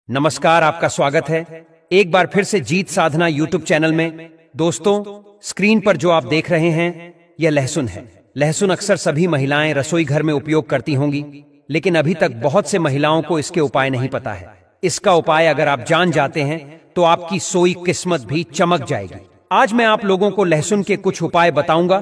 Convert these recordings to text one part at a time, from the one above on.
नमस्कार, आपका स्वागत है एक बार फिर से जीत साधना यूट्यूब चैनल में। दोस्तों, स्क्रीन पर जो आप देख रहे हैं यह लहसुन है। लहसुन अक्सर सभी महिलाएं रसोई घर में उपयोग करती होंगी, लेकिन अभी तक बहुत से महिलाओं को इसके उपाय नहीं पता है। इसका उपाय अगर आप जान जाते हैं तो आपकी सोई किस्मत भी चमक जाएगी। आज मैं आप लोगों को लहसुन के कुछ उपाय बताऊंगा,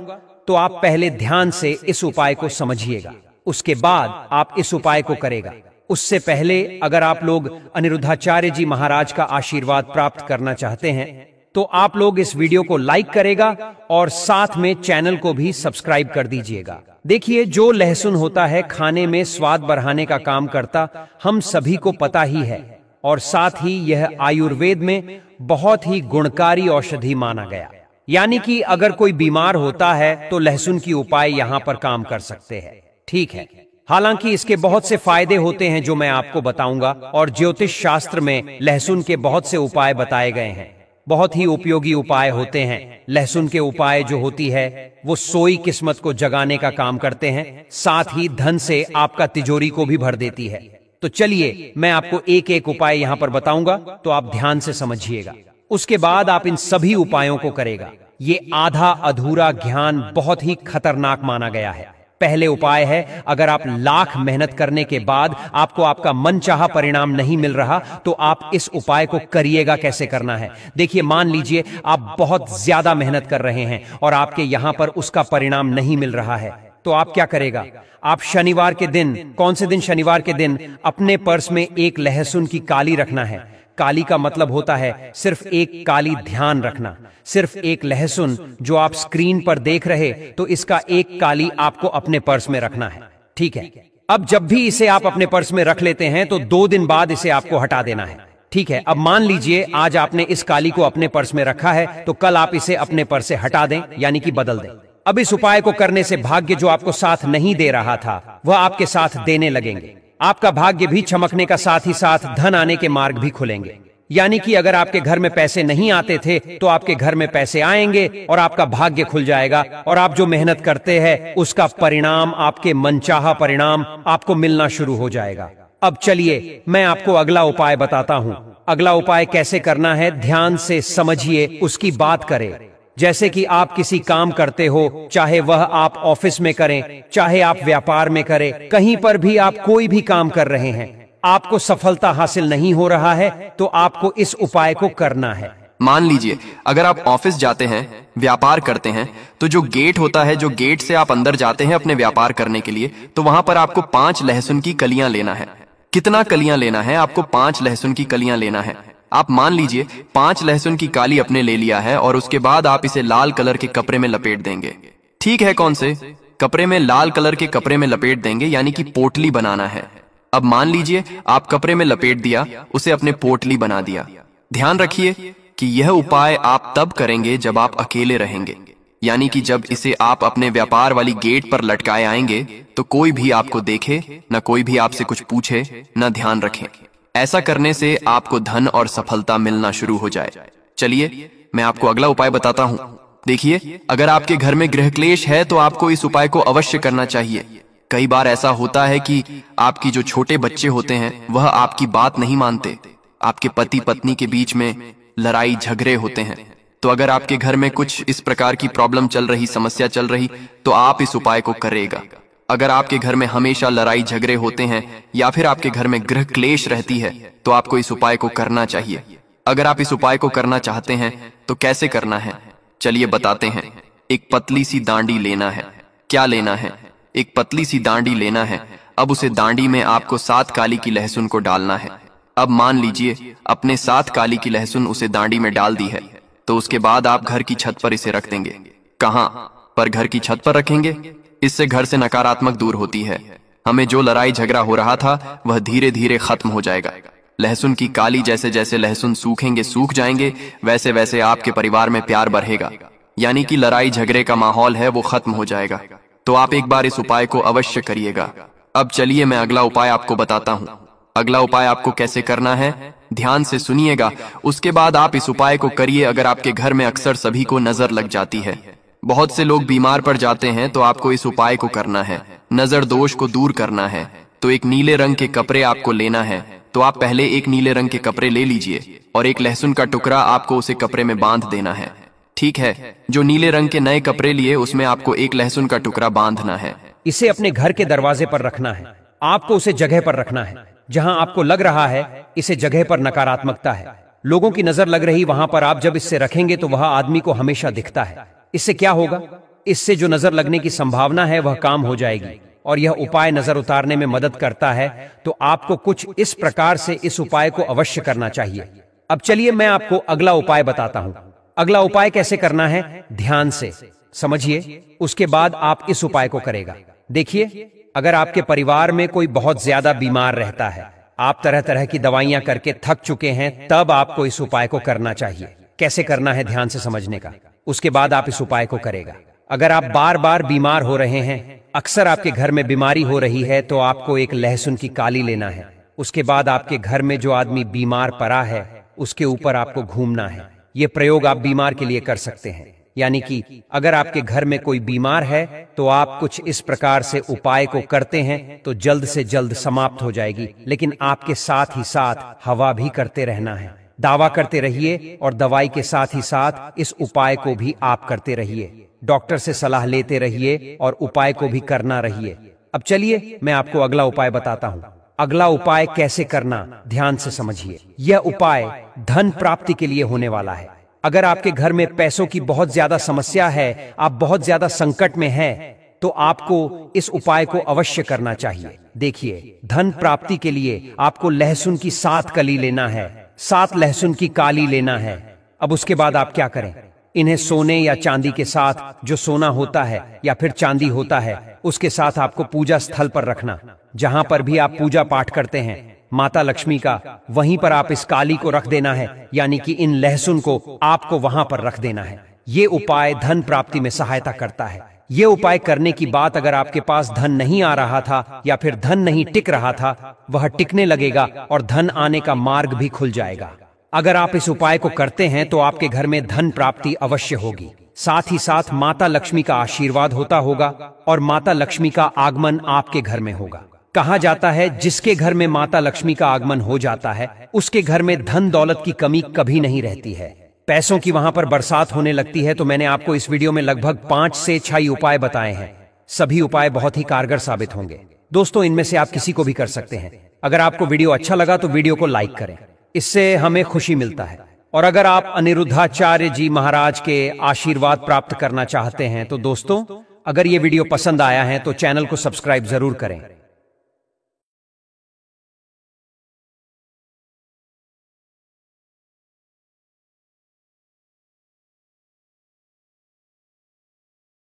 तो आप पहले ध्यान से इस उपाय को समझिएगा, उसके बाद आप इस उपाय को करेगा। उससे पहले अगर आप लोग अनिरुद्धाचार्य जी महाराज का आशीर्वाद प्राप्त करना चाहते हैं तो आप लोग इस वीडियो को लाइक करेगा और साथ में चैनल को भी सब्सक्राइब कर दीजिएगा। देखिए, जो लहसुन होता है खाने में स्वाद बढ़ाने का काम करता, हम सभी को पता ही है, और साथ ही यह आयुर्वेद में बहुत ही गुणकारी औषधि माना गया। यानी कि अगर कोई बीमार होता है तो लहसुन की उपाय यहाँ पर काम कर सकते हैं। ठीक है, हालांकि इसके बहुत से फायदे होते हैं जो मैं आपको बताऊंगा, और ज्योतिष शास्त्र में लहसुन के बहुत से उपाय बताए गए हैं। बहुत ही उपयोगी उपाय होते हैं। लहसुन के उपाय जो होती है वो सोई किस्मत को जगाने का काम करते हैं, साथ ही धन से आपका तिजोरी को भी भर देती है। तो चलिए मैं आपको एक एक उपाय यहाँ पर बताऊंगा, तो आप ध्यान से समझिएगा। उसके बाद आप इन सभी उपायों को करेगा। ये आधा अधूरा ज्ञान बहुत ही खतरनाक माना गया है। पहले उपाय है, अगर आप लाख मेहनत करने के बाद आपको आपका मनचाहा परिणाम नहीं मिल रहा तो आप इस उपाय को करिएगा। कैसे करना है, देखिए, मान लीजिए आप बहुत ज्यादा मेहनत कर रहे हैं और आपके यहां पर उसका परिणाम नहीं मिल रहा है, तो आप क्या करेगा? आप शनिवार के दिन, कौन से दिन? शनिवार के दिन अपने पर्स में एक लहसुन की काली रखना है। काली का मतलब होता है सिर्फ एक काली, ध्यान रखना, सिर्फ एक लहसुन जो आप स्क्रीन पर देख रहे, तो इसका एक काली आपको अपने पर्स में रखना है। ठीक है, अब जब भी इसे आप अपने पर्स में रख लेते हैं तो 2 दिन बाद इसे आपको हटा देना है। ठीक है, अब मान लीजिए आज आपने इस काली को अपने पर्स में रखा है, तो कल आप इसे अपने पर्स से हटा दें, यानी कि बदल दें। अब इस उपाय को करने से भाग्य जो आपको साथ नहीं दे रहा था वह आपके साथ देने लगेंगे। आपका भाग्य भी चमकने का साथ ही साथ धन आने के मार्ग भी खुलेंगे। यानी कि अगर आपके घर में पैसे नहीं आते थे तो आपके घर में पैसे आएंगे और आपका भाग्य खुल जाएगा, और आप जो मेहनत करते हैं उसका परिणाम, आपके मनचाहा परिणाम आपको मिलना शुरू हो जाएगा। अब चलिए मैं आपको अगला उपाय बताता हूँ। अगला उपाय कैसे करना है, ध्यान से समझिए, उसकी बात करें। जैसे कि आप किसी काम करते हो, चाहे वह आप ऑफिस में करें, चाहे आप व्यापार में करें, कहीं पर भी आप कोई भी काम कर रहे हैं, आपको सफलता हासिल नहीं हो रहा है, तो आपको इस उपाय को करना है। मान लीजिए अगर आप ऑफिस जाते हैं, व्यापार करते हैं, तो जो गेट होता है, जो गेट से आप अंदर जाते हैं अपने व्यापार करने के लिए, तो वहां पर आपको 5 लहसुन की कलियां लेना है। कितना कलियां लेना है? आपको 5 लहसुन की कलियां लेना है। आप मान लीजिए 5 लहसुन की काली अपने ले लिया है, और उसके बाद आप इसे लाल कलर के कपड़े में लपेट देंगे। ठीक है, कौन से कपड़े में? लाल कलर के कपड़े में लपेट देंगे, यानी कि पोटली बनाना है। अब मान लीजिए आप कपड़े में लपेट दिया, उसे अपने पोटली बना दिया। ध्यान रखिए कि यह उपाय आप तब करेंगे जब आप अकेले रहेंगे, यानी कि जब इसे आप अपने व्यापार वाली गेट पर लटकाए आएंगे तो कोई भी आपको देखे न, कोई भी आपसे कुछ पूछे न, ध्यान रखें। ऐसा करने से आपको धन और सफलता मिलना शुरू हो जाए। चलिए मैं आपको अगला उपाय बताता हूँ। देखिए, अगर आपके घर में गृह क्लेश है तो आपको इस उपाय को अवश्य करना चाहिए। कई बार ऐसा होता है कि आपकी जो छोटे बच्चे होते हैं वह आपकी बात नहीं मानते, आपके पति पत्नी के बीच में लड़ाई झगड़े होते हैं। तो अगर आपके घर में कुछ इस प्रकार की प्रॉब्लम चल रही, समस्या चल रही, तो आप इस उपाय को करेगा। अगर आपके घर में हमेशा लड़ाई झगड़े होते हैं या फिर आपके घर में गृह क्लेश रहती है, तो आपको इस उपाय को करना चाहिए। अगर आप इस उपाय को करना चाहते हैं तो कैसे करना है, चलिए बताते हैं। एक पतली सी डांडी लेना है। क्या लेना है? एक पतली सी डांडी लेना है। अब उसे डांडी में आपको 7 काली की लहसुन को डालना है। अब मान लीजिए अपने 7 काली की लहसुन उसे डांडी में डाल दी है, तो उसके बाद आप घर की छत पर इसे रख देंगे। कहां पर? घर की छत पर रखेंगे। इससे घर से नकारात्मक दूर होती है। हमें जो लड़ाई झगड़ा हो रहा था वह धीरे धीरे खत्म हो जाएगा। लहसुन की काली, जैसे जैसे लहसुन सूखेंगे, सूख जाएंगे, वैसे वैसे आपके परिवार में प्यार बढ़ेगा, यानी कि लड़ाई झगड़े का माहौल है वो खत्म हो जाएगा। तो आप एक बार इस उपाय को अवश्य करिएगा। अब चलिए मैं अगला उपाय आपको बताता हूँ। अगला उपाय आपको कैसे करना है, ध्यान से सुनिएगा। उसके बाद आप इस उपाय को करिए। अगर आपके घर में अक्सर सभी को नजर लग जाती है, बहुत से लोग बीमार पड़ जाते हैं, तो आपको इस उपाय को करना है। नजर दोष को दूर करना है तो एक नीले रंग के कपड़े आपको लेना है, तो आप पहले एक नीले रंग के कपड़े ले लीजिए और एक लहसुन का टुकड़ा आपको उसे कपड़े में बांध देना है। ठीक है, जो नीले रंग के नए कपड़े लिए उसमें आपको एक लहसुन का टुकड़ा बांधना है। इसे अपने घर के दरवाजे पर रखना है। आपको उसे जगह पर रखना है जहां आपको लग रहा है इसे जगह पर नकारात्मकता है, लोगों की नजर लग रही वहां पर आप जब इससे रखेंगे तो वह आदमी को हमेशा दिखता है। इससे क्या होगा? इससे जो नजर लगने की संभावना है वह काम हो जाएगी और यह उपाय नजर उतारने में मदद करता है। तो आपको कुछ इस प्रकार से इस उपाय को अवश्य करना चाहिए। अब चलिए मैं आपको अगला उपाय बताता हूं। अगला उपाय कैसे करना है, ध्यान से समझिए, उसके बाद आप इस उपाय को करेगा। देखिए, अगर आपके परिवार में कोई बहुत ज्यादा बीमार रहता है, आप तरह तरह की दवाइयां करके थक चुके हैं, तब आपको इस उपाय को करना चाहिए। कैसे करना है ध्यान से समझने का, उसके बाद आप इस उपाय को करेगा। अगर आप बार बार बीमार हो रहे हैं, अक्सर आपके घर में बीमारी हो रही है, तो आपको एक लहसुन की काली लेना है। उसके बाद आपके घर में जो आदमी बीमार पड़ा है उसके ऊपर आपको घूमना है। ये प्रयोग आप बीमार के लिए कर सकते हैं, यानी कि अगर आपके घर में कोई बीमार है तो आप कुछ इस प्रकार से उपाय को करते हैं तो जल्द से जल्द समाप्त हो जाएगी। लेकिन आपके साथ ही साथ हवा भी करते रहना है, दावा करते रहिए और दवाई के साथ ही साथ इस उपाय को भी आप करते रहिए। डॉक्टर से सलाह लेते रहिए और उपाय को भी करना रहिए। अब चलिए मैं आपको अगला उपाय बताता हूँ। अगला उपाय कैसे करना, ध्यान से समझिए। यह उपाय धन प्राप्ति के लिए होने वाला है। अगर आपके घर में पैसों की बहुत ज्यादा समस्या है, आप बहुत ज्यादा संकट में हैं, तो आपको इस उपाय को अवश्य करना चाहिए। देखिए, धन प्राप्ति के लिए आपको लहसुन की 7 कली लेना है, 7 लहसुन की काली लेना है। अब उसके बाद आप क्या करें, इन्हें सोने या चांदी के साथ, जो सोना होता है या फिर चांदी होता है, उसके साथ आपको पूजा स्थल पर रखना। जहां पर भी आप पूजा पाठ करते हैं माता लक्ष्मी का, वहीं पर आप इस काली को रख देना है, यानी कि इन लहसुन को आपको वहां पर रख देना है। ये उपाय धन प्राप्ति में सहायता करता है। ये उपाय करने की बात अगर आपके पास धन नहीं आ रहा था या फिर धन नहीं टिक रहा था, वह टिकने लगेगा और धन आने का मार्ग भी खुल जाएगा। अगर आप इस उपाय को करते हैं तो आपके घर में धन प्राप्ति अवश्य होगी। साथ ही साथ माता लक्ष्मी का आशीर्वाद होता होगा और माता लक्ष्मी का आगमन आपके घर में होगा। कहा जाता है जिसके घर में माता लक्ष्मी का आगमन हो जाता है उसके घर में धन दौलत की कमी कभी नहीं रहती है, पैसों की वहां पर बरसात होने लगती है। तो मैंने आपको इस वीडियो में लगभग 5 से 6 उपाय बताए हैं। सभी उपाय बहुत ही कारगर साबित होंगे। दोस्तों, इनमें से आप किसी को भी कर सकते हैं। अगर आपको वीडियो अच्छा लगा तो वीडियो को लाइक करें, इससे हमें खुशी मिलता है। और अगर आप अनिरुद्धाचार्य जी महाराज के आशीर्वाद प्राप्त करना चाहते हैं तो दोस्तों, अगर ये वीडियो पसंद आया है तो चैनल को सब्सक्राइब जरूर करें।